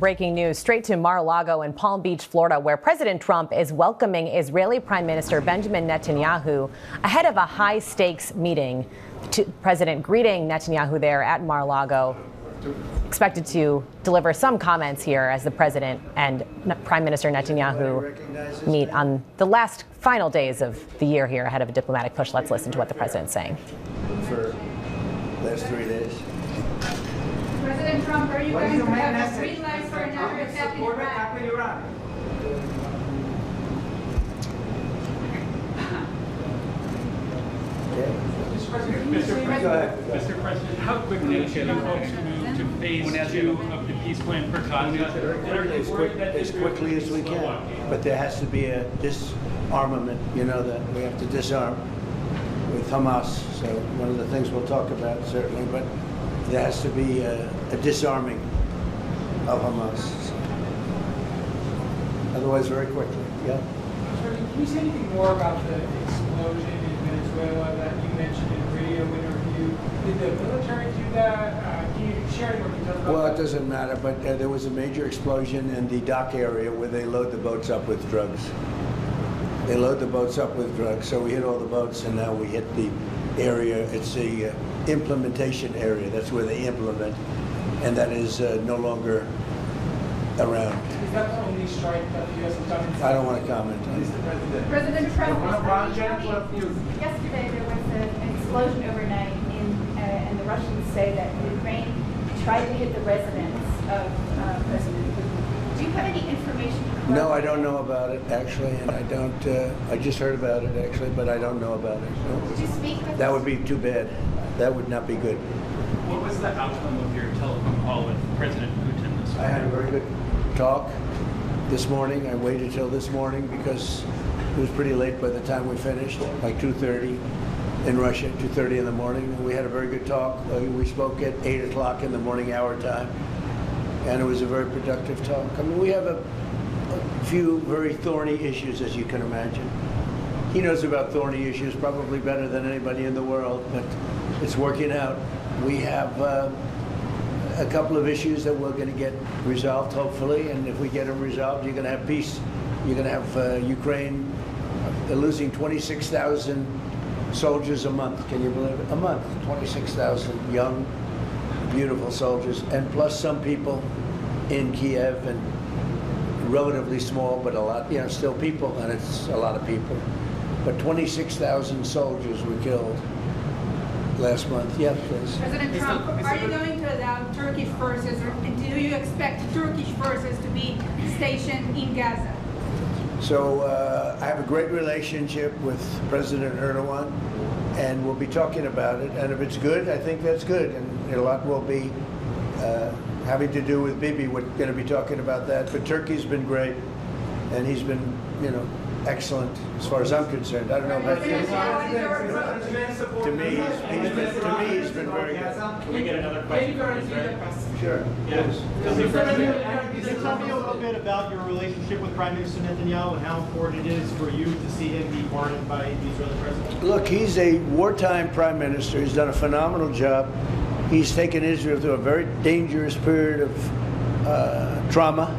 Breaking news straight to Mar-a-Lago in Palm Beach, Florida, where President Trump is welcoming Israeli Prime Minister Benjamin Netanyahu ahead of a high-stakes meeting. President greeting Netanyahu there at Mar-a-Lago, expected to deliver some comments here as the president and Prime Minister Netanyahu meet on the final days of the year here ahead of a diplomatic push. Let's listen to what the president's saying. For last 3 days. President Trump, are you going to have a green light for another attack in Iran? Mr. President, how quickly should you folks move to phase 2 of the peace plan for Gaza? As quickly as we can. But there has to be a disarmament, that we have to disarm with Hamas. So one of the things we'll talk about, certainly, but there has to be a disarming of Hamas. So, otherwise, very quickly. Yeah. Can you say anything more about the explosion in Venezuela that you mentioned in a radio interview? Did the military do that? Can you share any more details about that? Well, it doesn't matter, but there was a major explosion in the dock area where they load the boats up with drugs. They load the boats up with drugs, so we hit all the boats, and now we hit the area. It's the implementation area. That's where they implement, and that is no longer around. Is that the only strike that the U.S. has done? I don't want to comment on it. President Trump, yesterday there was an explosion overnight, and the Russians say that Ukraine tried to hit the residence of President Putin. Do you have any information? No, I don't know about it, actually, and I don't. I just heard about it, actually, but I don't know about it. No. Did you speak with That would be too bad. That would not be good. What was the outcome of your telephone call with President Putin this morning? I had a very good talk this morning. I waited till this morning because it was pretty late by the time we finished, like 2:30 in Russia, 2:30 in the morning. We had a very good talk. We spoke at 8 o'clock in the morning our time, and it was a very productive talk. I mean, we have a few very thorny issues, as you can imagine. He knows about thorny issues probably better than anybody in the world, but it's working out. We have a couple of issues that we're going to get resolved, hopefully, and if we get them resolved, you're going to have peace. You're going to have Ukraine. They're losing 26,000 soldiers a month. Can you believe it? A month, 26,000 young, beautiful soldiers, and plus some people in Kiev, and relatively small, but a lot, still people, and it's a lot of people. But 26,000 soldiers were killed last month. Yeah, please. President Trump, are you going to allow Turkish forces, or do you expect Turkish forces to be stationed in Gaza? So I have a great relationship with President Erdogan, and we'll be talking about it. And if it's good, I think that's good. And a lot will be having to do with Bibi. We're going to be talking about that. But Turkey's been great, and he's been, excellent as far as I'm concerned. I don't know about you. To me, he's been very good. Can we get another question from Israel? Sure. Yes. Can you tell me a little bit about your relationship with Prime Minister Netanyahu and how important it is for you to see him be pardoned by the Israeli president? Look, he's a wartime prime minister. He's done a phenomenal job. He's taken Israel through a very dangerous period of trauma.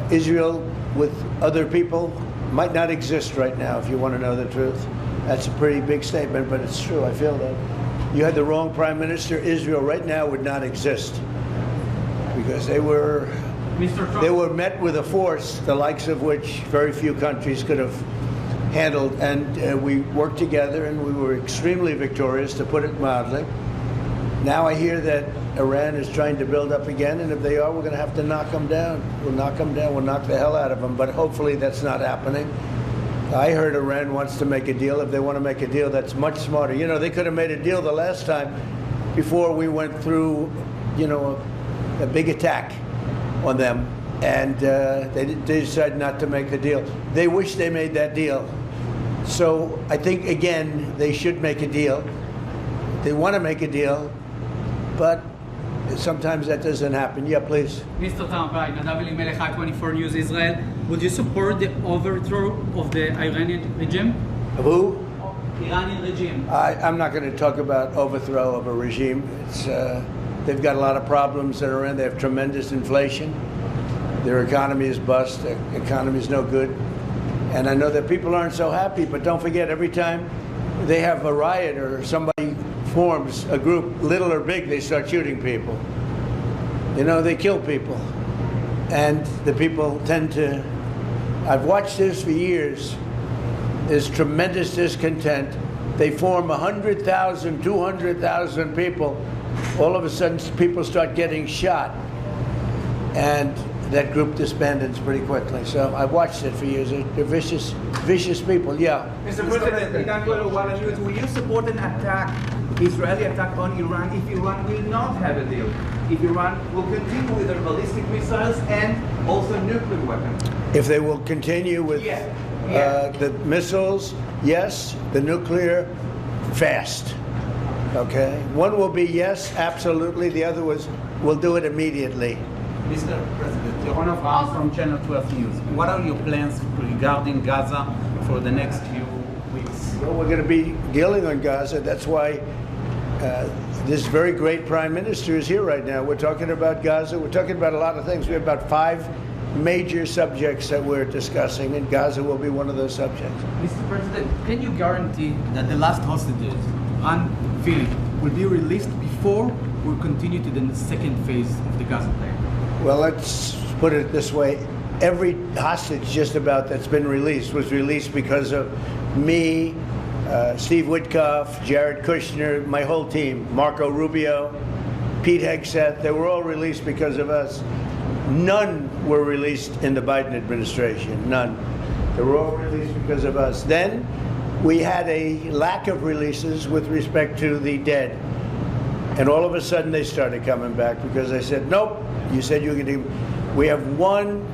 Israel, with other people, might not exist right now, if you want to know the truth. That's a pretty big statement, but it's true. I feel that. You had the wrong prime minister. Israel right now would not exist because they were met with a force the likes of which very few countries could have handled. And we worked together, and we were extremely victorious, to put it mildly. Now I hear that Iran is trying to build up again, and if they are, we're going to have to knock them down. We'll knock them down. We'll knock the hell out of them, but hopefully that's not happening. I heard Iran wants to make a deal. If they want to make a deal, that's much smarter. They could have made a deal the last time before we went through, a big attack on them, and they decided not to make the deal. They wish they made that deal. So I think, again, they should make a deal. They want to make a deal, but sometimes that doesn't happen. Yeah, please. Mr. Trump, hi. Nadav Elimelech, 24 News Israel. Would you support the overthrow of the Iranian regime? Of who? Iranian regime. I'm not going to talk about overthrow of a regime. It's They've got a lot of problems that are in. They have tremendous inflation. Their economy is bust. Their economy is no good. And I know that people aren't so happy, but don't forget, every time they have a riot or somebody forms a group, little or big, they start shooting people. You know, they kill people. And the people tend to, I've watched this for years. There's tremendous discontent. They form 100,000, 200,000 people. All of a sudden, people start getting shot. And that group disbands pretty quickly. So I've watched it for years. They're vicious, vicious people. Yeah. Mr. President, will you support an attack, Israeli attack on Iran if Iran will not have a deal? If Iran will continue with their ballistic missiles and also nuclear weapons? If they will continue with the missiles, yes. The nuclear, fast. Okay. One will be yes, absolutely. The other was, we'll do it immediately. Mr. President, Yaron Avraham from Channel 12 News. What are your plans regarding Gaza for the next few weeks? Well, we're going to be dealing on Gaza. That's why this very great prime minister is here right now. We're talking about Gaza. We're talking about a lot of things. We have about 5 major subjects that we're discussing, and Gaza will be one of those subjects. Mr. President, can you guarantee that the last hostages, Philip, will be released before we continue to the second phase of the Gaza plan? Well, let's put it this way. Every hostage just about that's been released was released because of me, Steve Witkoff, Jared Kushner, my whole team, Marco Rubio, Pete Hegseth. They were all released because of us. None were released in the Biden administration, none. They were all released because of us. Then we had a lack of releases with respect to the dead. And all of a sudden they started coming back because I said, nope, you said you were going to. We have one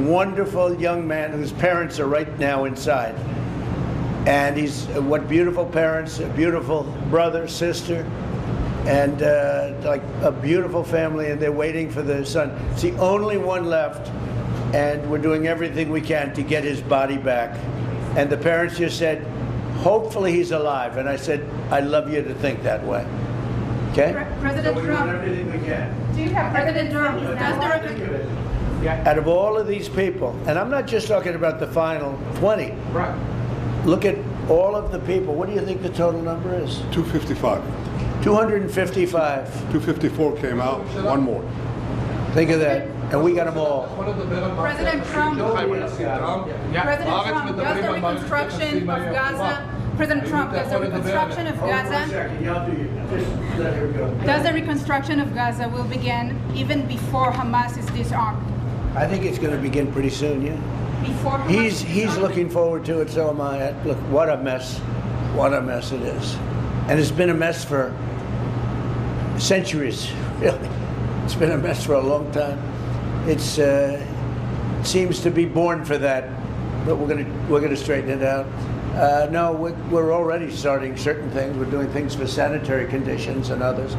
wonderful young man whose parents are right now inside. And he's, what beautiful parents, a beautiful brother, sister, and like a beautiful family, and they're waiting for their son. It's the only one left, and we're doing everything we can to get his body back. And the parents just said, hopefully he's alive. And I said, I'd love you to think that way. Okay? President so we're Trump, doing everything we can. do you have President Trump? Does the Out of all of these people, and I'm not just talking about the final 20. Right. Look at all of the people. What do you think the total number is? 255. 255. 254 came out, one more. Think of that. And we got them all. President Trump, President Trump, does the reconstruction of Gaza, President Trump, does the reconstruction of Gaza, does the reconstruction of Gaza will begin even before Hamas is disarmed? I think it's going to begin pretty soon, yeah. Before Hamas He's looking forward to it, so am I. Look, what a mess. What a mess it is. And it's been a mess for centuries, really. It's been a mess for a long time. It seems to be born for that, but we're gonna straighten it out. No, we're already starting certain things. We're doing things for sanitary conditions and others.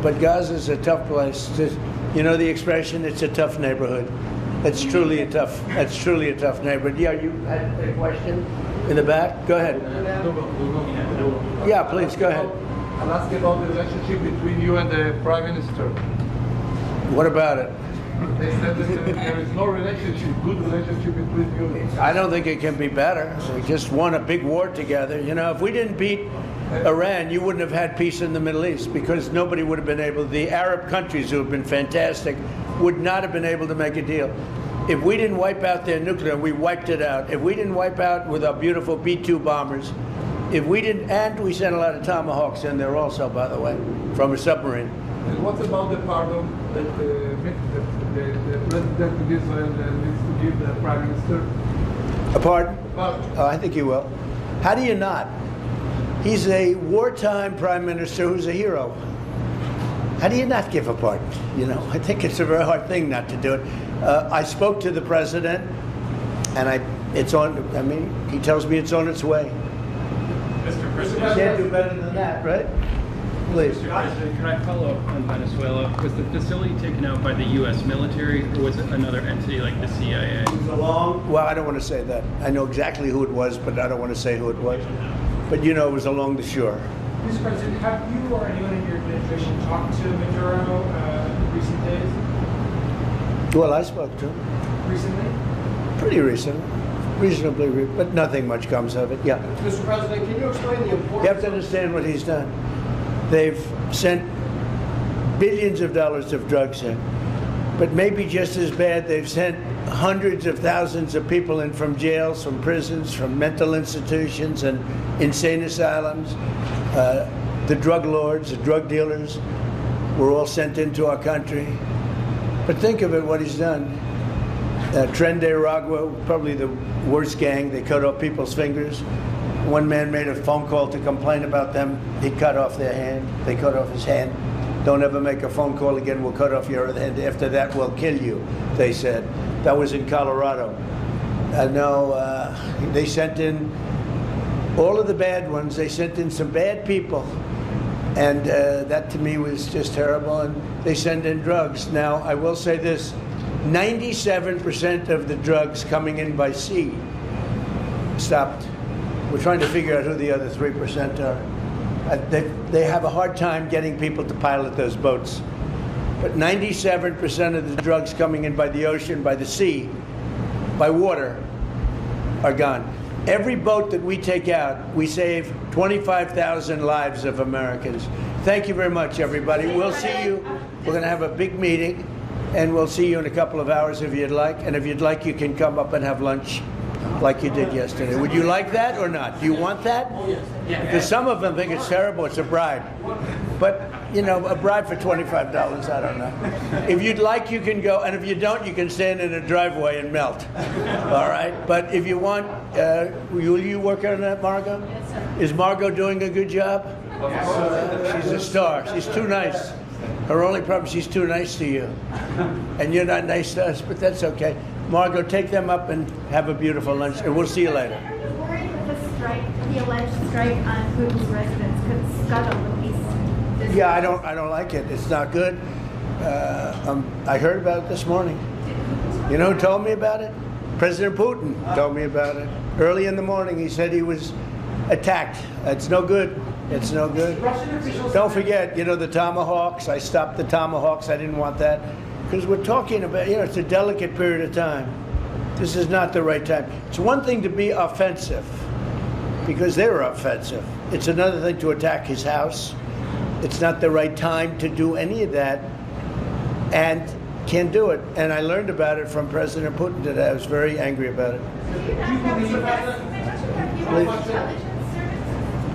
But Gaza's a tough place. You know the expression, it's a tough neighborhood. That's truly a tough neighborhood. Yeah, you had a question in the back? Go ahead. Yeah, please, go ahead. I'll ask about the relationship between you and the Prime Minister. What about it? They said that there is no relationship, good relationship between you. I don't think it can be better. We just won a big war together. You know, if we didn't beat Iran, you wouldn't have had peace in the Middle East because nobody would have been able, the Arab countries who have been fantastic would not have been able to make a deal. If we didn't wipe out their nuclear, we wiped it out. If we didn't wipe out with our beautiful B-2 bombers, if we didn't, and we sent a lot of Tomahawks in there also, by the way, from a submarine. And what about the pardon that the President of Israel needs to give the Prime Minister? A pardon? Pardon. Oh, I think he will. How do you not? He's a wartime prime minister who's a hero. How do you not give a pardon? You know, I think it's a very hard thing not to do it. I spoke to the president, and it's on. I mean, he tells me it's on its way. Mr. You President. can't do better than that, right? Please. Mr. President, can I follow up on Venezuela? Was the facility taken out by the U.S. military, or was it another entity like the CIA? Well, I don't want to say that. I know exactly who it was, but I don't want to say who it was. But you know, it was along the shore. Mr. President, have you or anyone in your administration talked to Maduro in recent days? Well, I spoke to him. Recently? Pretty recent. But nothing much comes of it. Yeah. Mr. President, can you explain the importance? You have to understand what he's done. They've sent billions of dollars of drugs in. But maybe just as bad, they've sent hundreds of thousands of people in from jails, from prisons, from mental institutions and insane asylums. The drug lords, the drug dealers were all sent into our country. But think of it, what he's done. Tren de Aragua, probably the worst gang. They cut off people's fingers. One man made a phone call to complain about them. He cut off their hand. They cut off his hand. Don't ever make a phone call again. We'll cut off your other hand. After that, we'll kill you, they said. That was in Colorado. They sent in all of the bad ones. They sent in some bad people. And that to me was just terrible. And they send in drugs. Now, I will say this. 97% of the drugs coming in by sea stopped. We're trying to figure out who the other 3% are. They have a hard time getting people to pilot those boats. But 97% of the drugs coming in by the ocean, by the sea, by water, are gone. Every boat that we take out, we save 25,000 lives of Americans. Thank you very much, everybody. We'll see you. We're going to have a big meeting, and we'll see you in a couple of hours if you'd like. And if you'd like, you can come up and have lunch like you did yesterday. Would you like that or not? Do you want that? Because some of them think it's terrible. It's a bribe. But, you know, a bribe for $25, I don't know. If you'd like, you can go. And if you don't, you can stand in a driveway and melt. All right? But if you want, will you work on that, Margot? Yes, sir. Is Margot doing a good job? She's a star. She's too nice. Her only problem, she's too nice to you. And you're not nice to us, but that's okay. Margot, take them up and have a beautiful lunch, and we'll see you later. Are you worried that the alleged strike on Putin's residence could scuttle the peace? Yeah, I don't like it. It's not good. I heard about it this morning. You know who told me about it? President Putin told me about it. Early in the morning, he said he was attacked. It's no good. It's no good. Don't forget, you know, the Tomahawks. I stopped the Tomahawks. I didn't want that. Because we're talking about, you know, it's a delicate period of time. This is not the right time. It's one thing to be offensive, because they were offensive. It's another thing to attack his house. It's not the right time to do any of that, and can't do it. And I learned about it from President Putin today. I was very angry about it.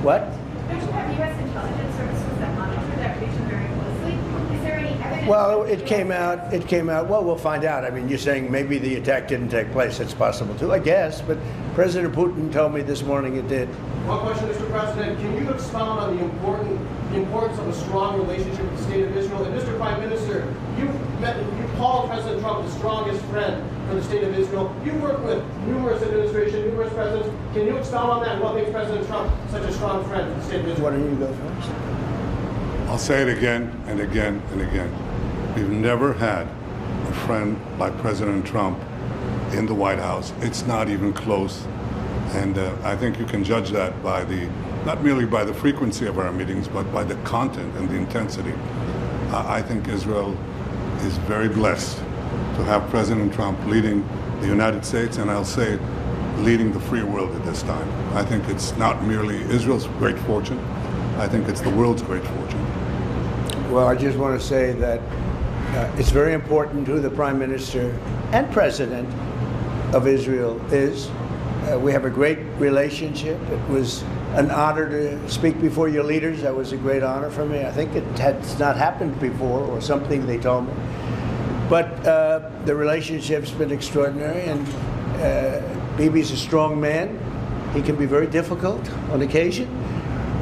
What? Don't you have U.S. intelligence services that monitor that region very closely? Is there any evidence? Well, it came out. Well, we'll find out. I mean, you're saying maybe the attack didn't take place. It's possible too, I guess. But President Putin told me this morning it did. One question, Mr. President. Can you expound on the importance of a strong relationship with the state of Israel? And Mr. Prime Minister, you called President Trump the strongest friend for the state of Israel. You worked with numerous administrations, numerous presidents. Can you expound on that and what makes President Trump such a strong friend for the state of Israel? Why don't you go first? I'll say it again and again and again. We've never had a friend like President Trump in the White House. It's not even close. And I think you can judge that by not merely by the frequency of our meetings, but by the content and the intensity. I think Israel is very blessed to have President Trump leading the United States, and I'll say leading the free world at this time. I think it's not merely Israel's great fortune, I think it's the world's great fortune. Well, I just want to say that it's very important who the Prime Minister and President of Israel is. We have a great relationship. It was an honor to speak before your leaders. That was a great honor for me. I think it has not happened before, or something they told me. But the relationship's been extraordinary, and Bibi's a strong man. He can be very difficult on occasion,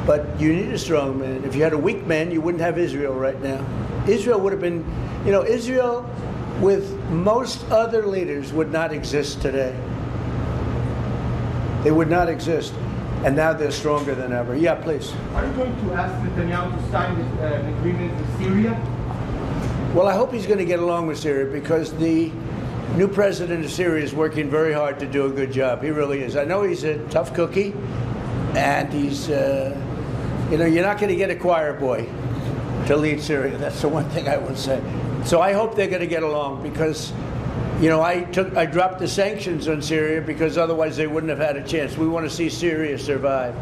but you need a strong man. If you had a weak man, you wouldn't have Israel right now. Israel would have been, you know, Israel with most other leaders would not exist today. They would not exist. And now they're stronger than ever. Yeah, please. Are you going to ask Netanyahu to sign an agreement with Syria? Well, I hope he's going to get along with Syria, because the new president of Syria is working very hard to do a good job. He really is. I know he's a tough cookie, and he's You know, you're not going to get a choir boy to lead Syria. That's the one thing I would say. So I hope they're going to get along because, you know, I dropped the sanctions on Syria because otherwise they wouldn't have had a chance. We want to see Syria survive.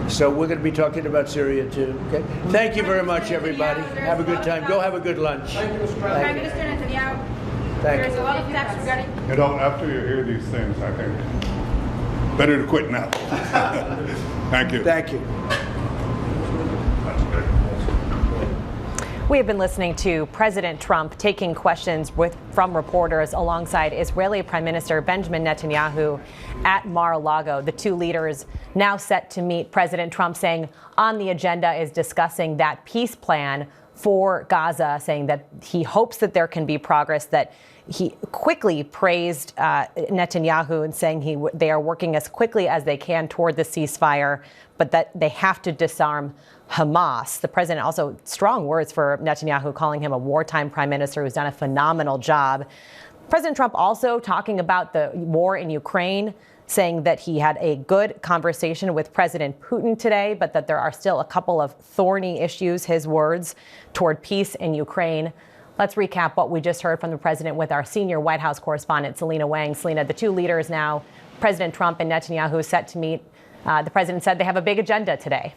So we're going to be talking about Syria too. Okay. Thank you very much, everybody. Have a good time. Go have a good lunch. Thank you, Mr. Prime President. Minister Netanyahu, Thank there's you. a lot of facts regarding. You know, after you hear these things, I think better to quit now. Thank you. Thank you. We have been listening to President Trump taking questions from reporters alongside Israeli Prime Minister Benjamin Netanyahu at Mar-a-Lago. The two leaders now set to meet. President Trump saying on the agenda is discussing that peace plan for Gaza, saying that he hopes that there can be progress, that he quickly praised Netanyahu and saying they are working as quickly as they can toward the ceasefire, but that they have to disarm Hamas. The president also strong words for Netanyahu, calling him a wartime prime minister who's done a phenomenal job. President Trump also talking about the war in Ukraine, saying that he had a good conversation with President Putin today, but that there are still a couple of thorny issues, his words, toward peace in Ukraine. Let's recap what we just heard from the president with our senior White House correspondent, Selena Wang. Selena, the two leaders now, President Trump and Netanyahu, set to meet. The president said they have a big agenda today.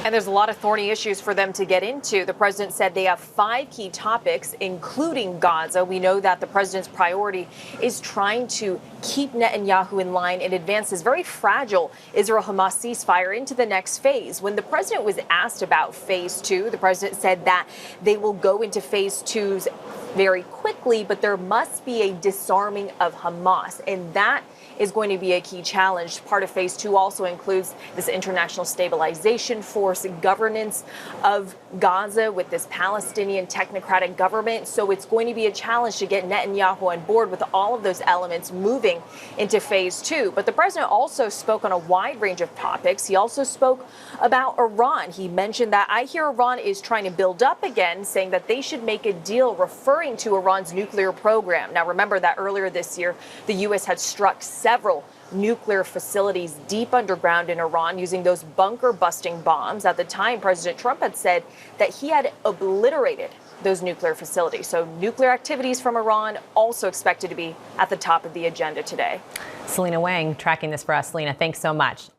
And there's a lot of thorny issues for them to get into. The president said they have 5 key topics, including Gaza. We know that the president's priority is trying to keep Netanyahu in line and advance this very fragile Israel-Hamas ceasefire into the next phase. When the president was asked about phase 2, the president said that they will go into phase 2s very quickly, but there must be a disarming of Hamas. And that is going to be a key challenge. Part of phase 2 also includes this international stabilization force, governance of Gaza with this Palestinian technocratic government. So it's going to be a challenge to get Netanyahu on board with all of those elements moving into phase 2. But the president also spoke on a wide range of topics. He also spoke about Iran. He mentioned that I hear Iran is trying to build up again, saying that they should make a deal, referring to Iran's nuclear program. Now, remember that earlier this year, the U.S. had struck several nuclear facilities deep underground in Iran using those bunker-busting bombs. At the time, President Trump had said that he had obliterated those nuclear facilities. So nuclear activities from Iran also expected to be at the top of the agenda today. Selena Wang tracking this for us. Selena, thanks so much.